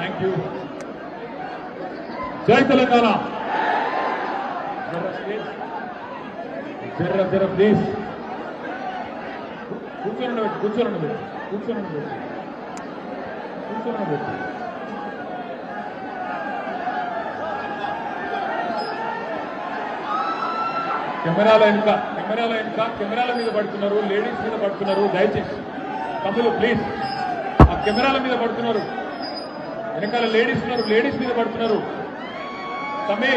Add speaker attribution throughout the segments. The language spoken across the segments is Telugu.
Speaker 1: Thank you. జై తెలంగాణ. జర ప్లీజ్ కూర్చోనండి. కెమెరాల మీద పడుతున్నారు, లేడీస్ మీద పడుతున్నారు. దయచేసి తమ్ముళ్ళు ప్లీజ్, ఆ కెమెరాల మీద పడుతున్నారు. వెనకాల లేడీస్ ఉన్నారు, లేడీస్ మీద పడుతున్నారు. తమ్మి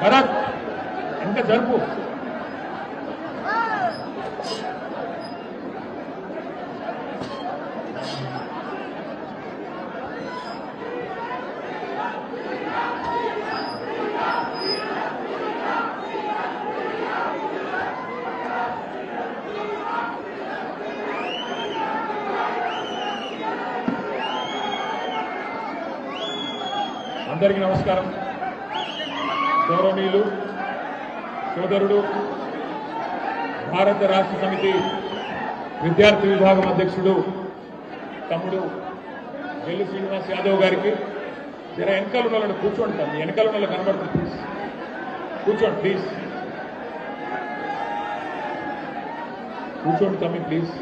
Speaker 1: భరత్ ఇంకా జరుపు. అందరికీ నమస్కారం. గౌరవనీయులు సోదరుడు భారత రాష్ట్ర సమితి విద్యార్థి విభాగం అధ్యక్షుడు తమ్ముడు వెల్లు శ్రీనివాస్ యాదవ్ గారికి జర వెనకాల ఉన్న కూర్చోండి. తమ్మి వెనకాల ఉన్న కనబడుతుంది, ప్లీజ్ కూర్చోండి. కూర్చోండి తమ్మి ప్లీజ్.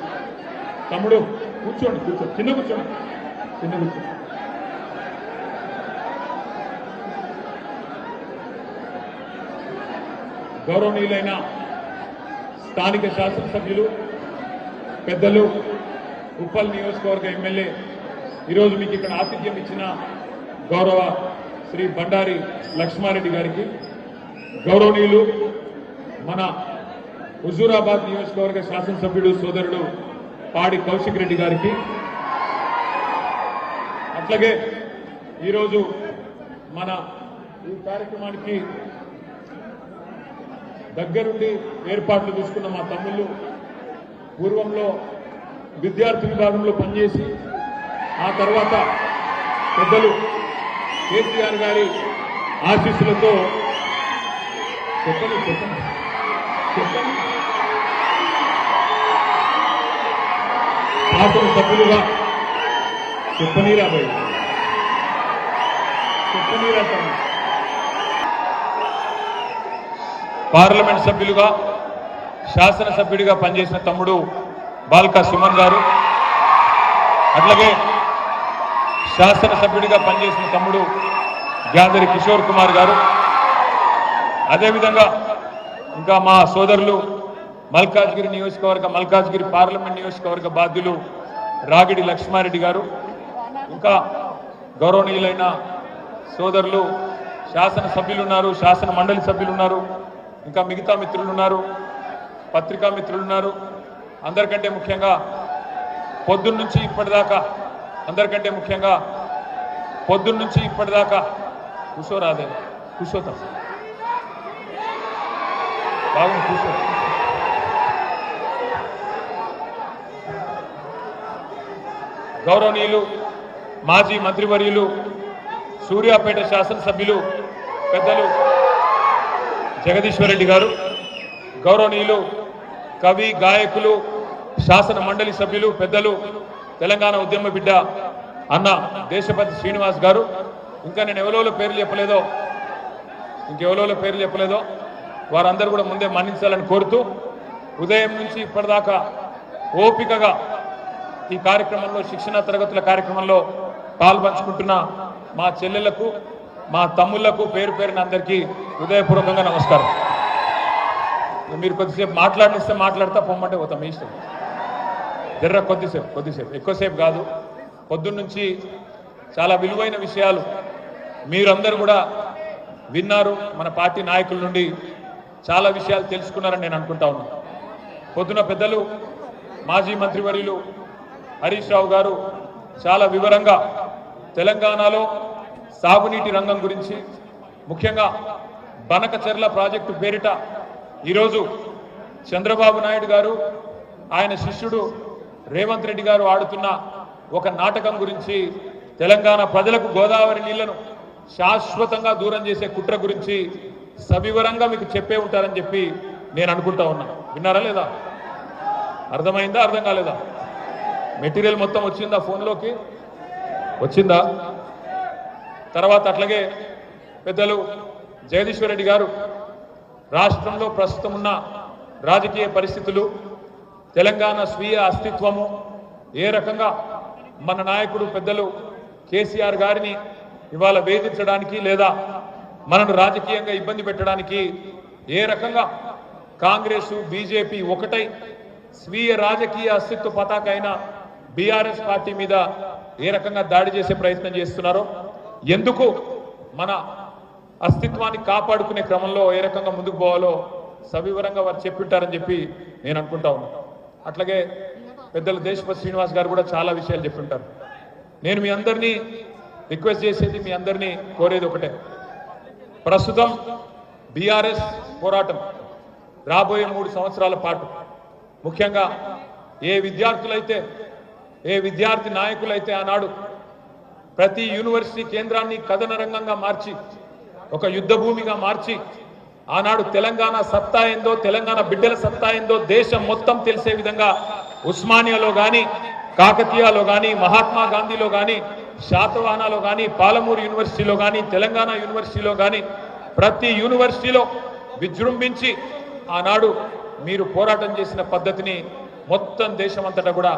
Speaker 1: తమ్ముడు కూర్చోండి. చిన్న కూర్చోండి. గౌరవనీయులైన స్థానిక శాసనసభ్యులు పెద్దలు, ఉప్పల్ నియోజకవర్గ ఎమ్మెల్యే, ఈరోజు మీకు ఇక్కడ ఆతిథ్యం ఇచ్చిన గౌరవ శ్రీ బండారి లక్ష్మారెడ్డి గారికి, గౌరవనీయులు మన హుజూరాబాద్ నియోజకవర్గ శాసనసభ్యుడు సోదరుడు పాడి కౌశిక్ రెడ్డి గారికి, అట్లాగే ఈరోజు మన ఈ కార్యక్రమానికి దగ్గరుండి ఏర్పాట్లు చూసుకున్న మా తమ్ముళ్ళు, పూర్వంలో విద్యార్థి విభాగంలో పనిచేసి ఆ తర్వాత పెద్దలు కేసీఆర్ గారి ఆశీస్సులతో చెప్పండి శాసనసభ్యులుగా చెప్పనీరా పార్లమెంట్ సభ్యులుగా శాసనసభ్యుడిగా పనిచేసిన తమ్ముడు బాల్కా సుమన్ గారు, అట్లాగే శాసనసభ్యుడిగా పనిచేసిన తమ్ముడు గ్యాదరి కిషోర్ కుమార్ గారు, అదేవిధంగా ఇంకా మా సోదరులు మల్కాజ్గిరి పార్లమెంట్ నియోజకవర్గ బాధ్యులు రాగిడి లక్ష్మారెడ్డి గారు, ఇంకా గౌరవనీయులైన సోదరులు శాసనసభ్యులున్నారు, శాసన మండలి సభ్యులున్నారు, ఇంకా మిగతా మిత్రులున్నారు, పత్రికా మిత్రులున్నారు. అందరికంటే ముఖ్యంగా పొద్దున్నుంచి ఇప్పటిదాకా కూర్చోతా బాగుంది, కూర్చో. గౌరవనీయులు మాజీ మంత్రివర్యులు సూర్యాపేట శాసనసభ్యులు పెద్దలు జగదీశ్వర్ రెడ్డి గారు, గౌరవనీయులు కవి గాయకులు శాసన మండలి సభ్యులు పెద్దలు తెలంగాణ ఉద్యమ బిడ్డ అన్న దేశపతి శ్రీనివాస్ గారు, ఇంకా నేను ఎవరెవరో పేర్లు చెప్పలేదో వారందరూ కూడా ముందే మన్నించాలని కోరుతూ, ఉదయం నుంచి ఇప్పటిదాకా ఓపికగా ఈ కార్యక్రమంలో శిక్షణ తరగతుల కార్యక్రమంలో పాల్పంచుకుంటున్న మా చెల్లెళ్లకు, మా తమ్ముళ్లకు పేరు పేరున అందరికీ హృదయపూర్వకంగా నమస్కారం. మీరు కొద్దిసేపు మాట్లాడిస్తే మాట్లాడతా, పొమ్మంటే పోతాం, మీ ఇష్టం. జర్ర కొద్దిసేపు ఎక్కువసేపు కాదు. పొద్దున్నుంచి చాలా విలువైన విషయాలు మీరందరూ కూడా విన్నారు. మన పార్టీ నాయకుల నుండి చాలా విషయాలు తెలుసుకున్నారని నేను అనుకుంటా ఉన్నాను. పొద్దున పెద్దలు మాజీ మంత్రివర్యులు హరీష్ రావు గారు చాలా వివరంగా తెలంగాణలో సాగునీటి రంగం గురించి, ముఖ్యంగా బనకచెర్ల ప్రాజెక్టు పేరిట ఈరోజు చంద్రబాబు నాయుడు గారు, ఆయన శిష్యుడు రేవంత్ రెడ్డి గారు ఆడుతున్న ఒక నాటకం గురించి, తెలంగాణ ప్రజలకు గోదావరి నీళ్లను శాశ్వతంగా దూరం చేసే కుట్ర గురించి సవివరంగా మీకు చెప్పే ఉంటారని చెప్పి నేను అనుకుంటా ఉన్నా. విన్నారా లేదా? అర్థమైందా? అర్థం కాలేదా? మెటీరియల్ మొత్తం వచ్చిందా ఫోన్లోకి? వచ్చిందా? తర్వాత అట్లాగే పెద్దలు జగదీశ్వర్ రెడ్డి గారు రాష్ట్రంలో ప్రస్తుతం ఉన్న రాజకీయ పరిస్థితులు, తెలంగాణ స్వీయ అస్తిత్వము, ఏ రకంగా మన నాయకుడు పెద్దలు కేసీఆర్ గారిని ఇవాళ వేధించడానికి లేదా మనను రాజకీయంగా ఇబ్బంది పెట్టడానికి ఏ రకంగా కాంగ్రెస్ బీజేపీ ఒకటై స్వీయ రాజకీయ అస్తిత్వ పతాక అయిన బీఆర్ఎస్ పార్టీ మీద ఏ రకంగా దాడి చేసే ప్రయత్నం చేస్తున్నారో, ఎందుకు మన అస్తిత్వాన్ని కాపాడుకునే క్రమంలో ఏ రకంగా ముందుకు పోవాలో సవివరంగా వారు చెప్పింటారని చెప్పి నేను అనుకుంటా ఉన్నాను. అట్లాగే పెద్దలు దేశపతి శ్రీనివాస్ గారు కూడా చాలా విషయాలు చెప్పింటారు. నేను మీ అందరినీ రిక్వెస్ట్ చేసేది, మీ అందరినీ కోరేది ఒకటే, ప్రస్తుతం బీఆర్ఎస్ పోరాటం రాబోయే 3 సంవత్సరాల పాటు ముఖ్యంగా ఏ విద్యార్థి నాయకులైతే ఆనాడు ప్రతి యూనివర్సిటీ కేంద్రాన్ని కథన రంగంగా మార్చి ఒక యుద్ధ భూమిగా మార్చి ఆనాడు తెలంగాణ సత్తా ఏందో, తెలంగాణ బిడ్డల సత్తా ఏందో దేశం మొత్తం తెలిసే విధంగా ఉస్మానియాలో కానీ, కాకతీయలో కానీ, మహాత్మా గాంధీలో కానీ, శాతవాహనాలో కానీ, పాలమూరు యూనివర్సిటీలో కానీ, తెలంగాణ యూనివర్సిటీలో కానీ ప్రతి యూనివర్సిటీలో విజృంభించి ఆనాడు మీరు పోరాటం చేసిన పద్ధతిని మొత్తం దేశమంతటా కూడా,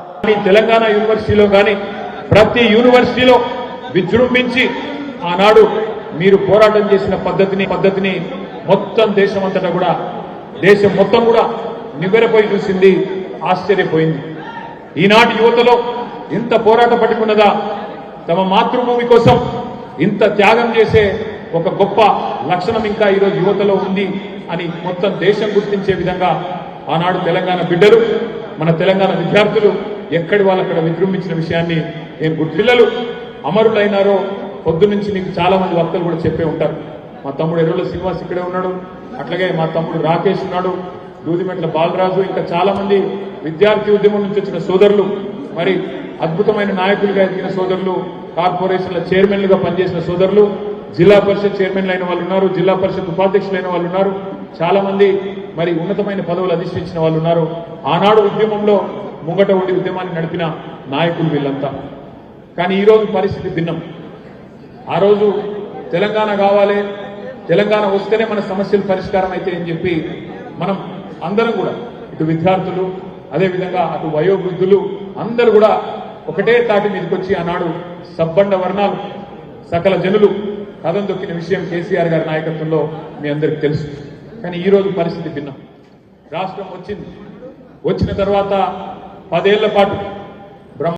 Speaker 1: తెలంగాణ యూనివర్సిటీలో కానీ ప్రతి యూనివర్సిటీలో విజృంభించి ఆనాడు మీరు పోరాటం చేసిన పద్ధతిని మొత్తం దేశమంతటా కూడా, దేశం మొత్తం కూడా నివ్వెరపోయి చూసింది, ఆశ్చర్యపోయింది. ఈనాటి యువతలో ఇంత పోరాట పట్టుకున్నదా, తమ మాతృభూమి కోసం ఇంత త్యాగం చేసే ఒక గొప్ప లక్షణం ఇంకా ఈరోజు యువతలో ఉంది అని మొత్తం దేశం గుర్తించే విధంగా ఆనాడు తెలంగాణ బిడ్డలు, మన తెలంగాణ విద్యార్థులు ఎక్కడి వాళ్ళు అక్కడ విజృంభించిన విషయాన్ని నేను పిల్లలు అమరులైనారో పొద్దు నుంచి మీకు చాలా మంది వక్తలు కూడా చెప్పే ఉంటారు. మా తమ్ముడు ఎర్రల శ్రీనివాస్ ఇక్కడే ఉన్నాడు, అట్లాగే మా తమ్ముడు రాకేష్ ఉన్నాడు, దూదిమెట్ల బాలరాజు, ఇంకా చాలా మంది విద్యార్థి ఉద్యమం నుంచి వచ్చిన సోదరులు, మరి అద్భుతమైన నాయకులుగా ఎదిగిన సోదరులు, కార్పొరేషన్ల చైర్మన్లుగా పనిచేసిన సోదరులు, జిల్లా పరిషత్ చైర్మన్లు అయిన వాళ్ళు ఉన్నారు, జిల్లా పరిషత్ ఉపాధ్యక్షులైన వాళ్ళు ఉన్నారు, చాలా మంది మరి ఉన్నతమైన పదవులు అధిష్ఠించిన వాళ్ళు ఉన్నారు. ఆనాడు ఉద్యమంలో ముంగట ఉండి ఉద్యమాన్ని నడిపిన నాయకులు వీళ్ళంతా. కానీ ఈరోజు పరిస్థితి భిన్నం. ఆ రోజు తెలంగాణ కావాలి, తెలంగాణ వస్తేనే మన సమస్యలు పరిష్కారం అయితే అని చెప్పి మనం అందరం కూడా, ఇటు విద్యార్థులు అదేవిధంగా అటు వయోవృద్ధులు అందరూ కూడా ఒకటే తాటి మీదకి వచ్చి ఆనాడు సబ్బండ వర్ణాలు సకల జనులు కథం దొక్కిన విషయం కేసీఆర్ గారి నాయకత్వంలో మీ అందరికి తెలుసు. కానీ ఈరోజు పరిస్థితి భిన్నం. రాష్ట్రం వచ్చిన తర్వాత 10 ఏళ్ల పాటు